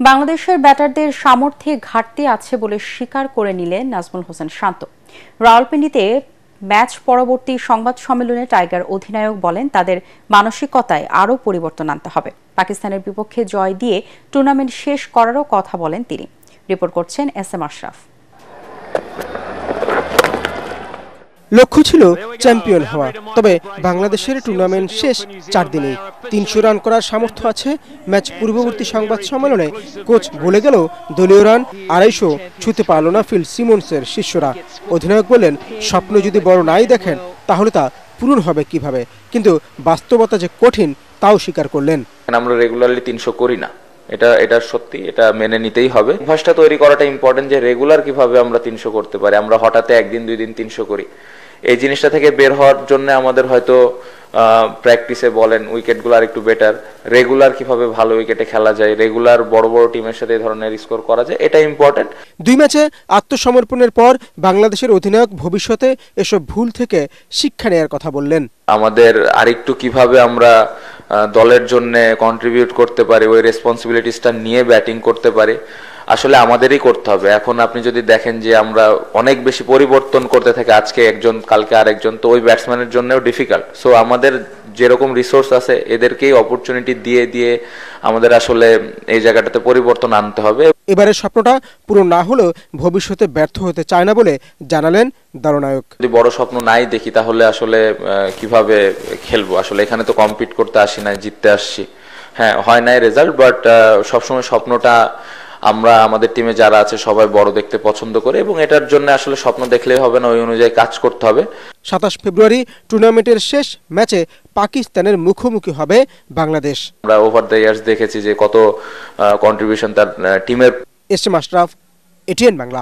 বাংলাদেশের ব্যাটারদের সামর্থ্যে ঘাটতি আছে বলে স্বীকার করে নিলেন নাজমুল হোসেন শান্ত। রাওয়ালপিন্ডিতে ম্যাচ পরবর্তী সংবাদ সম্মেলনে টাইগার অধিনায়ক বলেন, তাদের মানসিকতায় আরও পরিবর্তন আনতে হবে। পাকিস্তানের বিপক্ষে জয় দিয়ে টুর্নামেন্ট শেষ করারও কথা বলেন তিনি। রিপোর্ট করছেন SM আশরাফ। লক্ষ্য ছিল চ্যাম্পিয়ন হওয়া, তবে বাংলাদেশের টুর্নামেন্ট শেষ 4 দিনেই। 300 রান করার সামর্থ্য আছে। ম্যাচ পূর্ববর্তী সংবাদ সম্মেলনে কোচ বলে গেল দলীয় রান 250 ছুঁতে পারল না ফিল সিমন্সের শিষ্যরা। অধিনায়ক বললেন, স্বপ্ন যদি বড় নাই দেখেন তাহলে তা পূরণ হবে কিভাবে, কিন্তু বাস্তবতা যে কঠিন তাও স্বীকার করলেন। আমরা রেগুলারলি 300 করি না, এটা সত্যি, এটা মেনে নিতেই হবে। অভ্যাসটা তৈরি করাটা ইম্পর্টেন্ট, যে রেগুলার কিভাবে আমরা 300 করতে পারি। আমরা হঠাৎ একদিন 2 দিন 300 করি। এই জিনিসটা থেকে বের হওয়ার জন্য আমাদের হয়তো প্র্যাকটিসে বলেন উইকেটগুলো আর একটু বেটার, রেগুলার কিভাবে ভালো উইকেটে খেলা যায়, রেগুলার বড় বড় টিমের সাথে এই ধরনের স্কোর করা যায়, এটা ইম্পর্টেন্ট। 2 ম্যাচে আত্মসমর্পণের পর বাংলাদেশের অধিনায়ক ভবিষ্যতে এসব ভুল থেকে শিক্ষা নেওয়ার কথা বললেন। আমাদের আরেকটু কিভাবে আমরা দলের জন্য কন্ট্রিবিউট করতে পারি, ওই রেসপন্সিবিলিটিসটা নিয়ে ব্যাটিং করতে পারি, আসলে আমাদেরই করতে হবে। এখন আপনি যদি দেখেন যে আমরা অনেক বেশি পরিবর্তন করতে থাকি, আজকে একজন কালকে আরেকজন, তো ওই ব্যাটসম্যানের জন্যও ডিফিকাল্ট। সো আমাদের যেরকম রিসোর্স আছে এদেরকেই অপরচুনিটি দিয়ে দিয়ে আমাদের আসলে এই জায়গাটাতে পরিবর্তন আনতে হবে। এবারের স্বপ্নটা পুরো না হলেও ভবিষ্যতে ব্যর্থ হতে চায় না বলে জানালেন দলনায়ক। যদি বড় স্বপ্ন নাই দেখি তাহলে আসলে কিভাবে খেলবো। আসলে এখানে তো কম্পিট করতে আসি না, জিততে আসছি। হ্যাঁ, হয় নাই রেজাল্ট, বাট সবসময় স্বপ্নটা আমরা আমাদের টিমে যারা আছে সবাই বড় দেখতে পছন্দ করে, এবং এটার জন্য আসলে স্বপ্ন দেখলেই হবে না, ওই অনুযায়ী কাজ করতে হবে। 27 ফেব্রুয়ারি টুর্নামেন্টের শেষ ম্যাচে পাকিস্তানের মুখোমুখি হবে বাংলাদেশ। আমরা ওভার দ্য ইয়ার্স দেখেছি যে কত কন্ট্রিবিউশন তার টিমের। SM Ashraf, ATN Bangla.